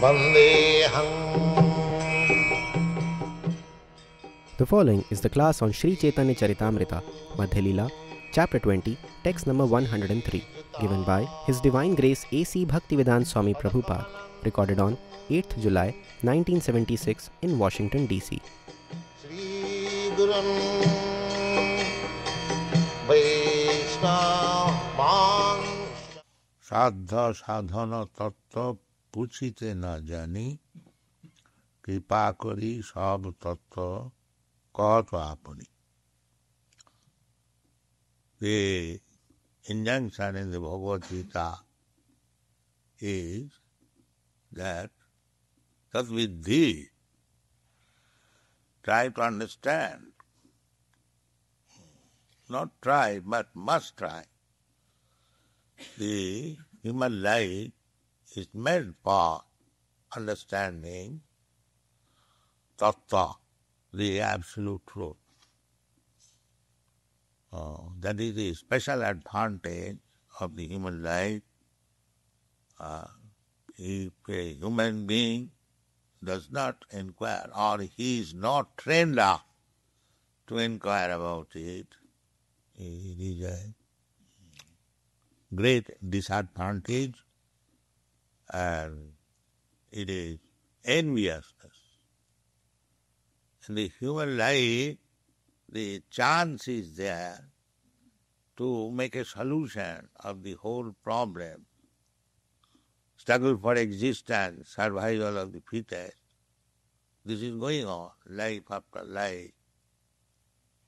Vandeham. The following is the class on Sri Chaitanya Charitamrita, Madhya Leela, Chapter 20, text number 103, given by His Divine Grace A.C. Bhaktivedanta Swami Prabhupada, recorded on 8th July 1976 in Washington, D.C. Shri Gurum Vaishnava সাধ্য সাধন তত্ত্ব পুছিতে না জানি কৃপা করি সব তত্ত্ব কত আপনি. The injunction in the Bhagavad Gita is that Tatvidhi, try to understand, not try but must try. The human life is made for understanding tattva, the absolute truth. That is the special advantage of the human life. If a human being does not inquire or he is not trained up to inquire about it, it is a great disadvantage and it is enviousness. In the human life, the chance is there to make a solution of the whole problem. Struggle for existence, survival of the fittest. This is going on, life after life.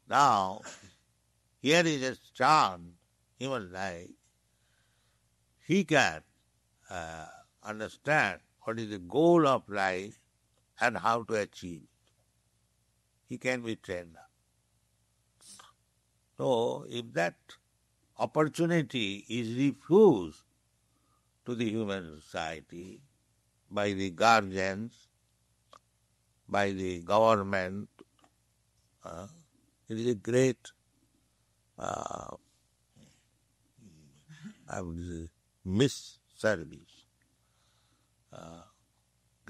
Now, here is a chance, human life. He can understand what is the goal of life and how to achieve it. He can be trained up. So, if that opportunity is refused to the human society by the guardians, by the government, it is a great misservice,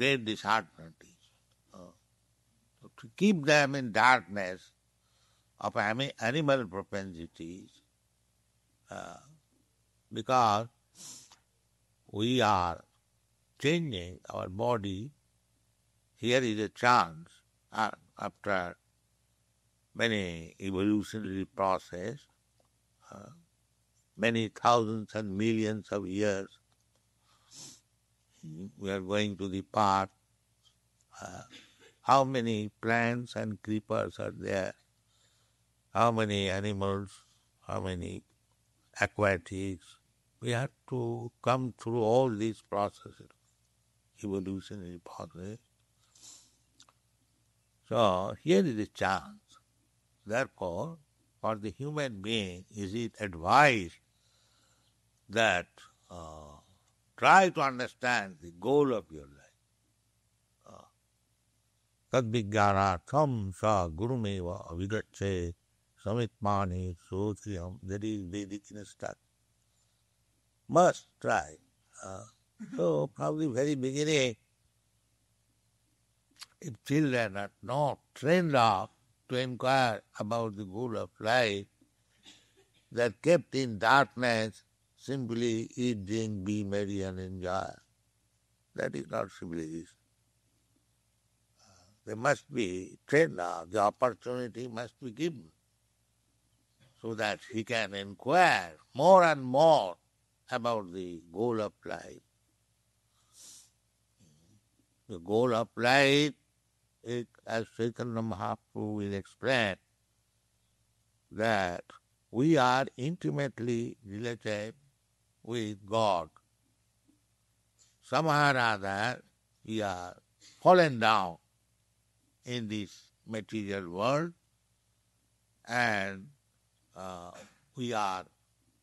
great disadvantage. To keep them in darkness of animal propensities, because we are changing our body. Here is a chance after many evolutionary process, many thousands and millions of years, we are going to the path. How many plants and creepers are there? How many animals? How many aquatics? We have to come through all these processes, evolutionary process. So here is a chance. Therefore, for the human being, is it advised that try to understand the goal of your life. Tad-vijnanatham sa gurumeva avigatse samitmani sotriyam. That is Vedic instruction. Must try. So from the very beginning, if children are not trained up to inquire about the goal of life, they are kept in darkness, simply eat, drink, be merry and enjoy. That is not civilization. They must be trained up, the opportunity must be given so that he can inquire more and more about the goal of life. The goal of life is, as Chaitanya Mahaprabhu will explain, that we are intimately related with God. Somehow or other, we are fallen down in this material world and we are,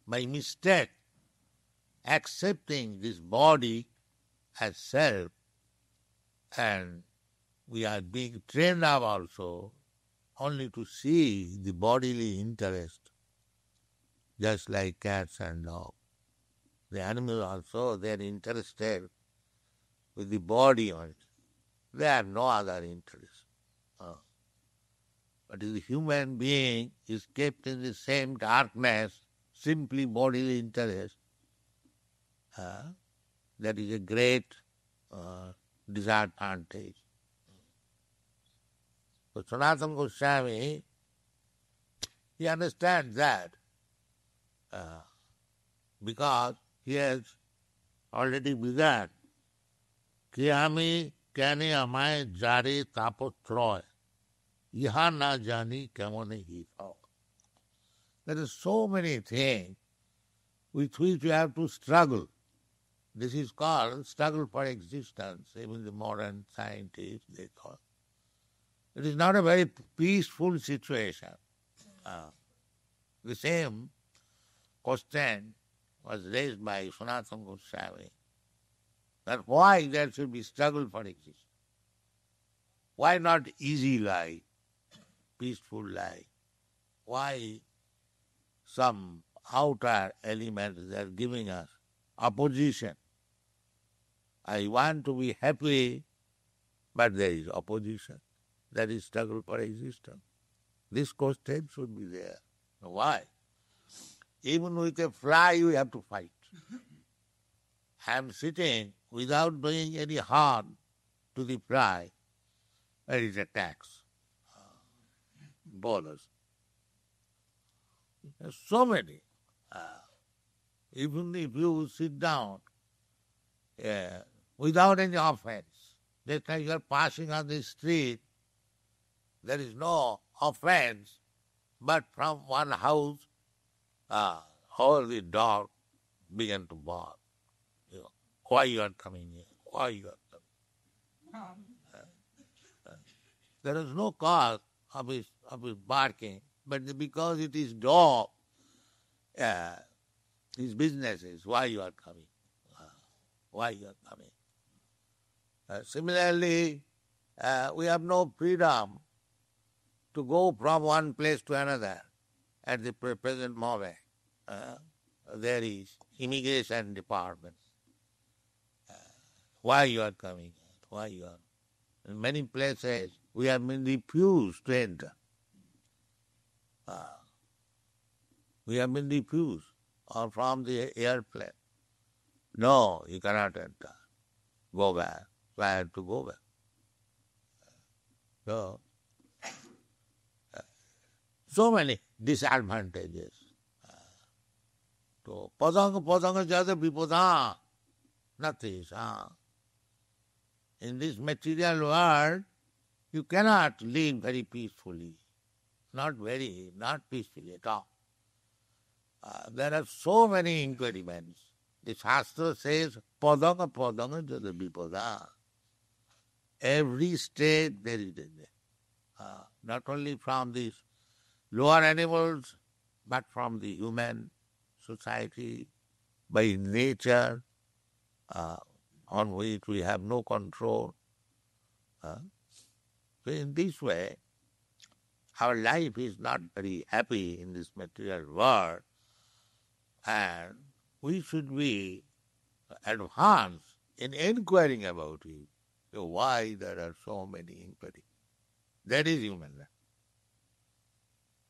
by mistake, accepting this body as self, and we are being trained up also only to see the bodily interest, just like cats and dogs. The animals also, they are interested with the body on it. They have no other interest. But the human being is kept in the same darkness, simply bodily interest. That is a great disadvantage. So Sanatana Goswami, he understands that because he has already begun. कि हमें कहने हमारे जारे तापत्रय यहाँ ना जानी केमन ही था. There are so many things with which we have to struggle. This is called struggle for existence. Even the modern scientists, they call it. It is not a very peaceful situation. The same question was raised by Sanatana Goswami. That why there should be struggle for existence? Why not easy life, peaceful life? Why some outer elements are giving us opposition? I want to be happy, but there is opposition. That is struggle for existence. This question should be there. Why? Even with a fly, you have to fight. I am sitting without doing any harm to the fly. There is a tax. Bonus. There are so many. Even if you sit down without any offense, just like you are passing on the street, there is no offense, but from one house, all the dogs began to bark. Why you are coming here? Why you are coming? There is no cause of his barking, but because it is dog, his business is why you are coming. Why you are coming. Similarly, we have no freedom to go from one place to another at the present moment. There is immigration department. Why you are coming? Why you are? In many places we have been refused to enter. We have been refused, or from the airplane. No, you cannot enter. Go back. So I have to go back. So many disadvantages. So padanga jada vipada, nothing. In this material world, you cannot live very peacefully. Not peacefully at all. There are so many impediments. The Shastra says, padanga jada vipada. Every state there is not only from these lower animals, but from the human society, by nature, on which we have no control. So in this way, our life is not very happy in this material world, and we should be advanced in inquiring about it. So why there are so many impediments? That is human life.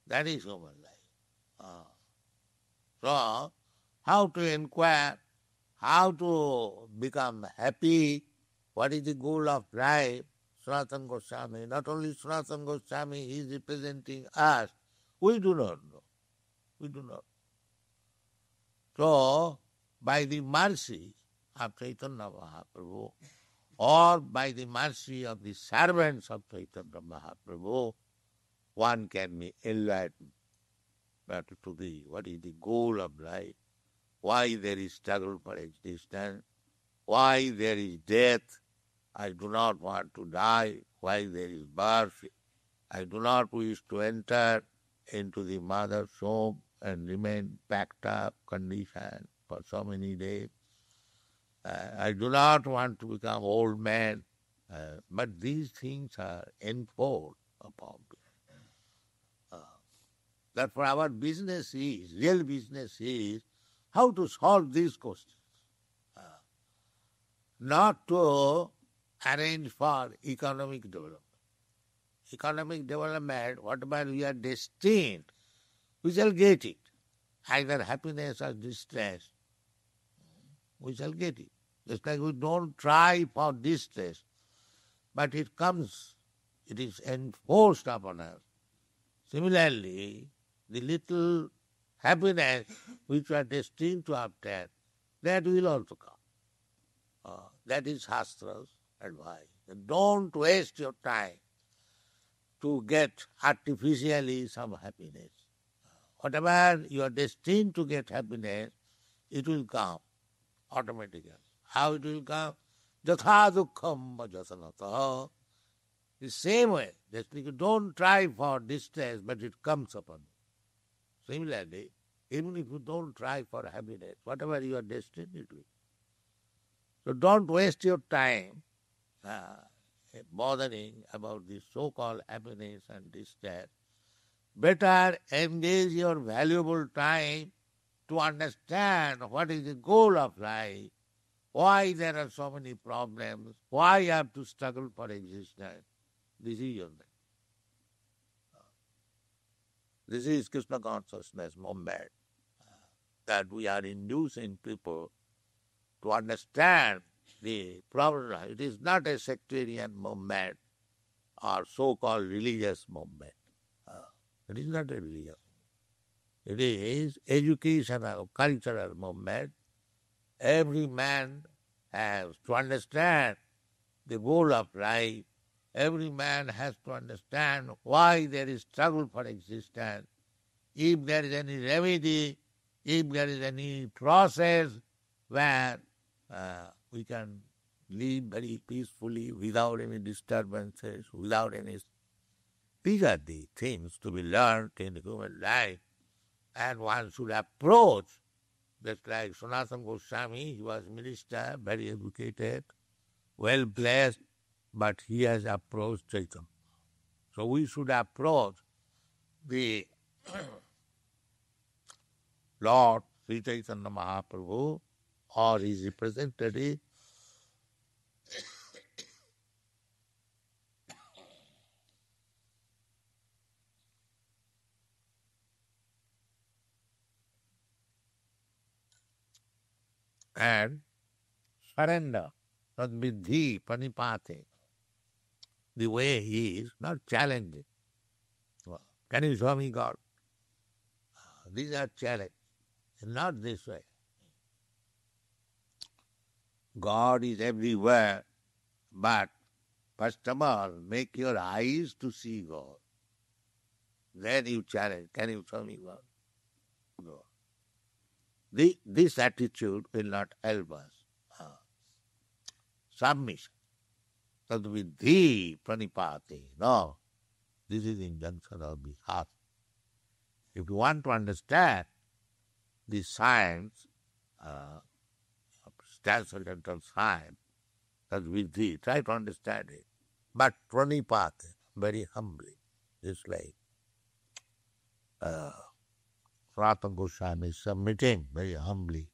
That is human life. So, how to inquire, how to become happy, what is the goal of life? Sanatana Goswami, not only Sanatana Goswami, he is representing us. We do not know. We do not. So, by the mercy of Chaitanya Mahaprabhu, or by the mercy of the servants of Chaitanya Mahaprabhu, one can be enlightened. But to the what is the goal of life? Why there is struggle for existence? Why there is death? I do not want to die. Why there is birth? I do not wish to enter into the mother's womb and remain packed up, conditioned for so many days. I do not want to become old man. But these things are enforced upon me. Therefore our business is, real business is, how to solve these questions. not to arrange for economic development. Economic development, whatever we are destined, we shall get it. Either happiness or distress, we shall get it. Just like we don't try for distress, but it comes, it is enforced upon us. Similarly, the little happiness which we are destined to obtain, that will also come. That is Shastra's advice. Don't waste your time to get artificially some happiness. Whatever you are destined to get happiness, it will come automatically. How it will come? Jatha dukkham jasanata. The same way, just like you don't try for distress, but it comes upon you. Similarly, even if you don't try for happiness, whatever you are destined, it will. So don't waste your time bothering about this so-called happiness and distress. Better engage your valuable time to understand what is the goal of life, why there are so many problems, why you have to struggle for existence. This is your life. This is Krishna consciousness movement that we are inducing people to understand the problem. It is not a sectarian movement or so-called religious movement. It is not a religion. It is educational, cultural movement. Every man has to understand the goal of life. Every man has to understand why there is struggle for existence. If there is any remedy, if there is any process where we can live very peacefully without any disturbances, without any... These are the things to be learned in the human life. And one should approach, just like Sanatana Goswami, he was minister, very educated, well placed, but he has approached Chaitanya. So we should approach the Lord Sri Chaitanya Mahaprabhu or his representative and surrender, not vidhi panipate. The way he is, not challenging. Can you show me God? These are challenges, not this way. God is everywhere, but first of all, make your eyes to see God. Then you challenge, can you show me God? God. This attitude will not help us. Submission. That vidhi pranipati. No, this is injunction of the heart. If you want to understand the science, transcendental science, that vidhi, try to understand it. But pranipati, very humbly, just like Sanatana Goswami is submitting very humbly.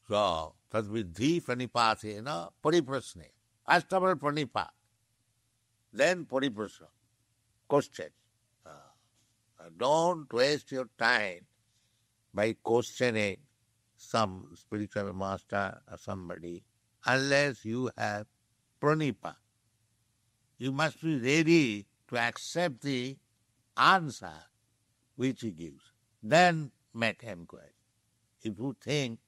So, tad vidhi pranipasena pariprasne. First of all, pranipat. Then pariprasna. Question. Don't waste your time by questioning some spiritual master or somebody unless you have pranipa. You must be ready to accept the answer which he gives. Then make inquiry. If you think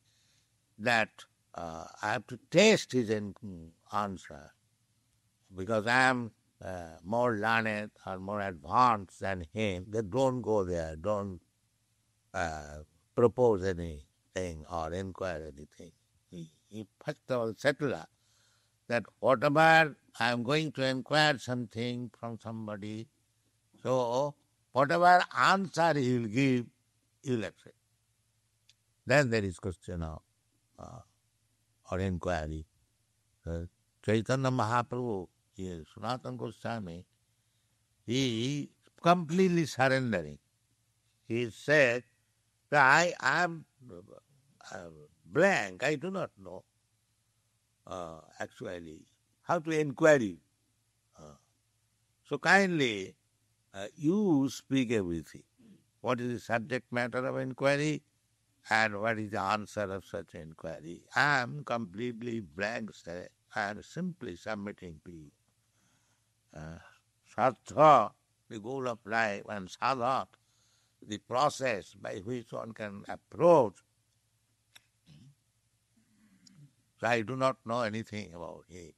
that I have to test his answer because I am more learned or more advanced than him, then don't go there. Don't propose anything or inquire anything. He first of all settle that whatever I am going to inquire something from somebody, so whatever answer he will give, he will accept. Then there is question of or inquiry. Chaitanya Mahaprabhu, Sanatana Goswami, he is completely surrendering. He said, I blank. I do not know actually how to inquiry. So kindly you speak everything. What is the subject matter of inquiry and what is the answer of such inquiry? I am completely blank, sir. I am simply submitting to you. Sartha, the goal of life, and sadha, the process by which one can approach. So I do not know anything about it.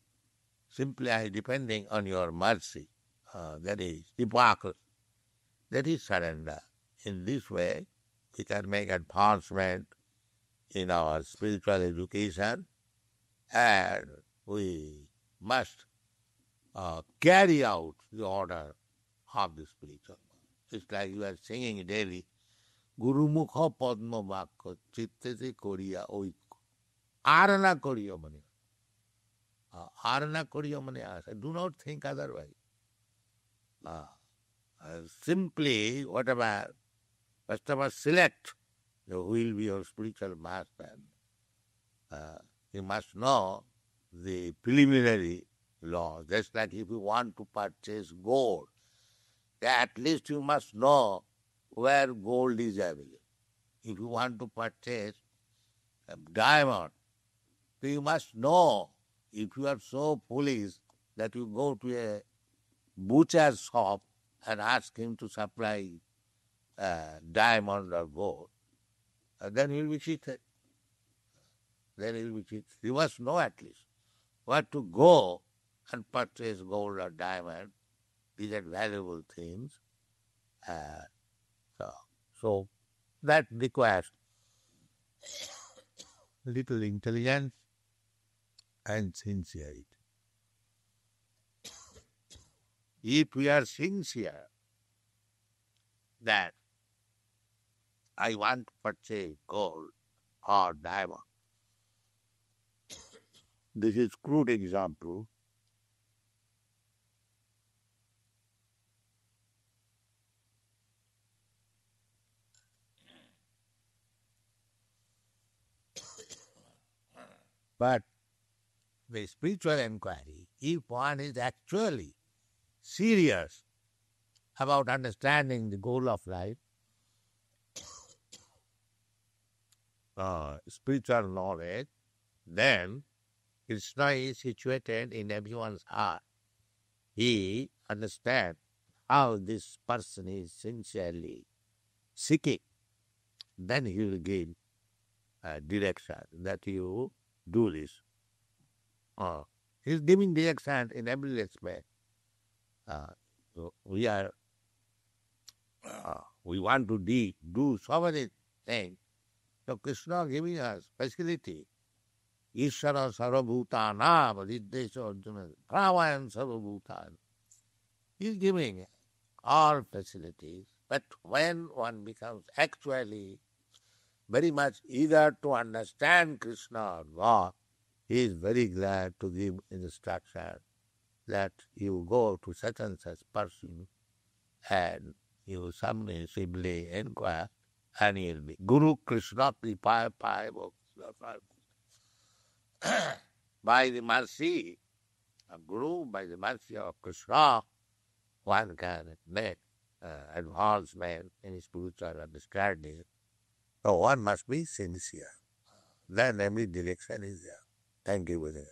Simply I depending on your mercy. That is hypocrisy. That is surrender. In this way, we can make advancement in our spiritual education, and we must carry out the order of the spiritual. It's like you are singing daily, Guru Mukha Padma Vakka Chittete Koriya Oikko. Arana Koriya Mani. Arana Koriya Mani Asa. Do not think otherwise. Simply, whatever, first of all, select who will be your spiritual master. You must know the preliminary law. Just like if you want to purchase gold, at least you must know where gold is available. If you want to purchase a diamond, so you must know. If you are so foolish that you go to a butcher's shop and ask him to supply diamond or gold, then you will be cheated. Then you will be cheated. You must know at least where to go and purchase gold or diamond. These are valuable things. So that requires little intelligence and sincerity. If we are sincere that I want to purchase gold or diamond, this is crude example. But the spiritual inquiry, if one is actually serious about understanding the goal of life, spiritual knowledge, then Krishna is situated in everyone's heart. He understands how this person is sincerely seeking. Then he will give direction that you do this. He is giving direction in every respect. So we want to do so many things. So Krishna giving us facility. Ishvara sarvabhutanam riddesha arjuna pravayan sarvabhutan. He is giving all facilities. But when one becomes actually very much eager to understand Krishna or God, he is very glad to give instruction that you go to such and such person and you submissively inquire, and he will be Guru Krishna Kripa by the mercy of Guru, by the mercy of Krishna, one can make advancement in spiritual understanding. So one must be sincere. Then every direction is there. Thank you, Vijay.